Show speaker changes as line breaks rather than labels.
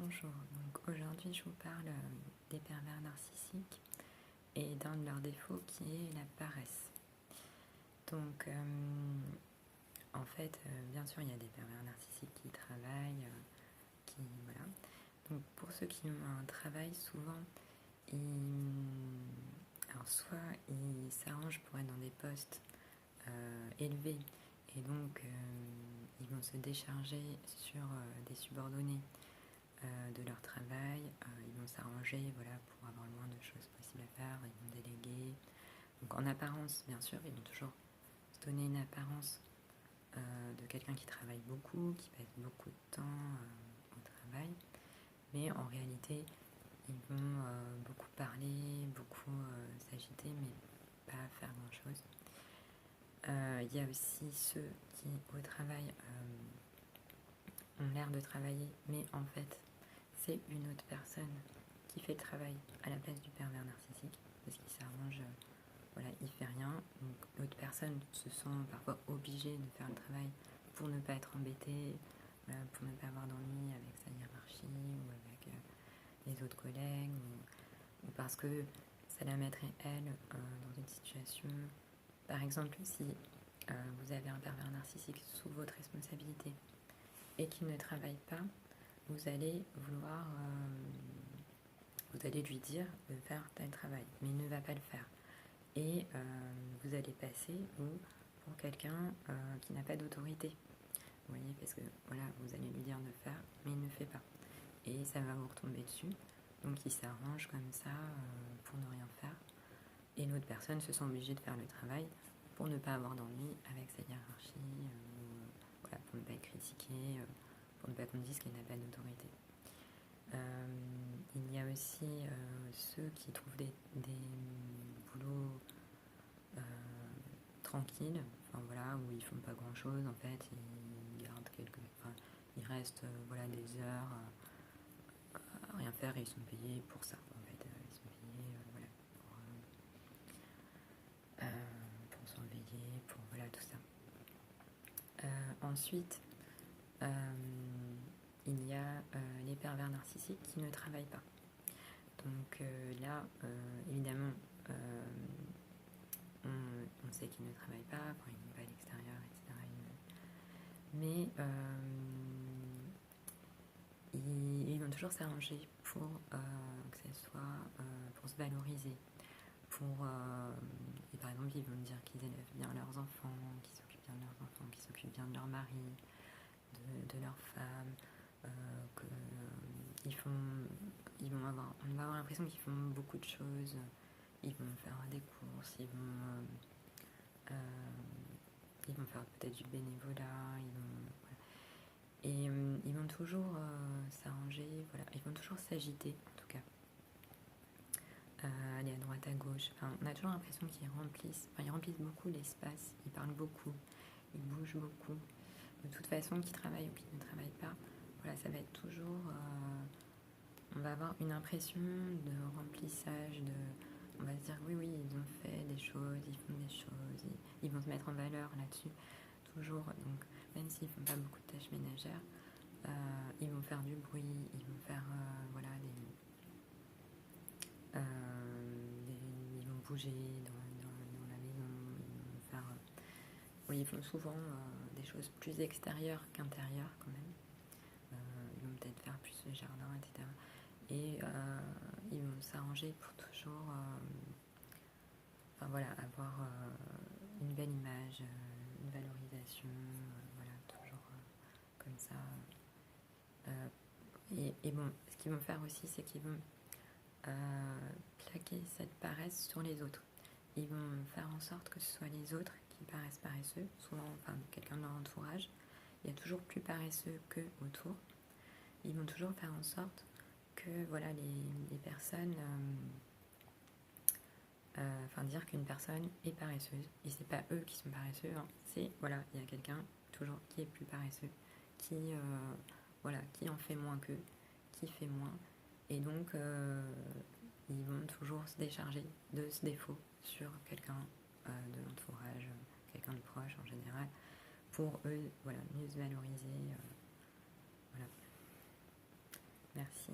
Bonjour, donc aujourd'hui je vous parle des pervers narcissiques et d'un de leurs défauts qui est la paresse. Donc en fait, bien sûr il y a des pervers narcissiques qui travaillent, voilà. Donc pour ceux qui ont un travail, souvent alors soit ils s'arrangent pour être dans des postes élevés et donc ils vont se décharger sur des subordonnés de leur travail, ils vont s'arranger pour avoir le moins de choses possibles à faire, ils vont déléguer. Donc en apparence, bien sûr, ils vont toujours se donner une apparence de quelqu'un qui travaille beaucoup, qui passe beaucoup de temps au travail, mais en réalité, ils vont beaucoup parler, beaucoup s'agiter, mais pas faire grand-chose. Il y a aussi ceux qui, au travail, ont l'air de travailler, mais en fait, c'est une autre personne qui fait le travail à la place du pervers narcissique, parce qu'il s'arrange, il fait rien. Donc l'autre personne se sent parfois obligée de faire le travail pour ne pas être embêtée, pour ne pas avoir d'ennui avec sa hiérarchie ou avec les autres collègues, ou parce que ça la mettrait elle dans une situation. Par exemple, si vous avez un pervers narcissique sous votre responsabilité et qu'il ne travaille pas, vous allez lui dire de faire tel travail, mais il ne va pas le faire. Et vous allez passer pour quelqu'un qui n'a pas d'autorité. Vous voyez, parce que vous allez lui dire de faire, mais il ne fait pas. Et ça va vous retomber dessus. Donc il s'arrange comme ça pour ne rien faire. Et l'autre personne se sent obligée de faire le travail pour ne pas avoir d'ennui avec sa hiérarchie, pour ne pas être critiqué, pour ne pas qu'on dise qu'elle n'a pas d'autorité. Il y a aussi ceux qui trouvent des boulots tranquilles, où ils font pas grand chose en fait, ils restent des heures à rien faire et ils sont payés pour ça en fait. Ils sont payés pour surveiller, pour tout ça. Ensuite, il y a les pervers narcissiques qui ne travaillent pas. Donc là, évidemment, on sait qu'ils ne travaillent pas, ils ne vont pas à l'extérieur, etc. Mais ils vont toujours s'arranger pour que ce soit pour se valoriser. Et par exemple, ils vont dire qu'ils élèvent bien leurs enfants, qu'ils s'occupent bien de leurs enfants, qu'ils s'occupent bien de leur mari, de leur femme, on va avoir l'impression qu'ils font beaucoup de choses. Ils vont faire des courses, ils vont faire peut-être du bénévolat, et ils vont toujours s'arranger, ils vont toujours s'agiter en tout cas, aller à droite à gauche. On a toujours l'impression qu'ils remplissent beaucoup l'espace, ils parlent beaucoup, ils bougent beaucoup. De toute façon, qu'ils travaillent ou qu'ils ne travaillent pas, ça va être toujours... on va avoir une impression de remplissage, on va se dire oui, ils ont fait des choses, ils font des choses, ils vont se mettre en valeur là-dessus, toujours. Donc, même s'ils ne font pas beaucoup de tâches ménagères, ils vont faire du bruit, ils vont faire ils vont bouger dans la maison, ils vont faire... ils font souvent des choses plus extérieures qu'intérieures quand même. Ils vont peut-être faire plus le jardin, etc. Et ils vont s'arranger pour toujours avoir une belle image, une valorisation, toujours comme ça. Et bon, ce qu'ils vont faire aussi, c'est qu'ils vont plaquer cette paresse sur les autres. Ils vont faire en sorte que ce soit les autres qui paraissent paresseux, souvent quelqu'un de leur entourage. Il y a toujours plus paresseux qu'eux autour. Ils vont toujours faire en sorte que les personnes... dire qu'une personne est paresseuse. Et c'est pas eux qui sont paresseux, c'est, il y a quelqu'un toujours qui est plus paresseux, qui en fait moins qu'eux, qui fait moins. Et donc, ils vont toujours se décharger de ce défaut sur quelqu'un de l'entourage, quelqu'un de proche en général, pour eux, mieux se valoriser. Merci.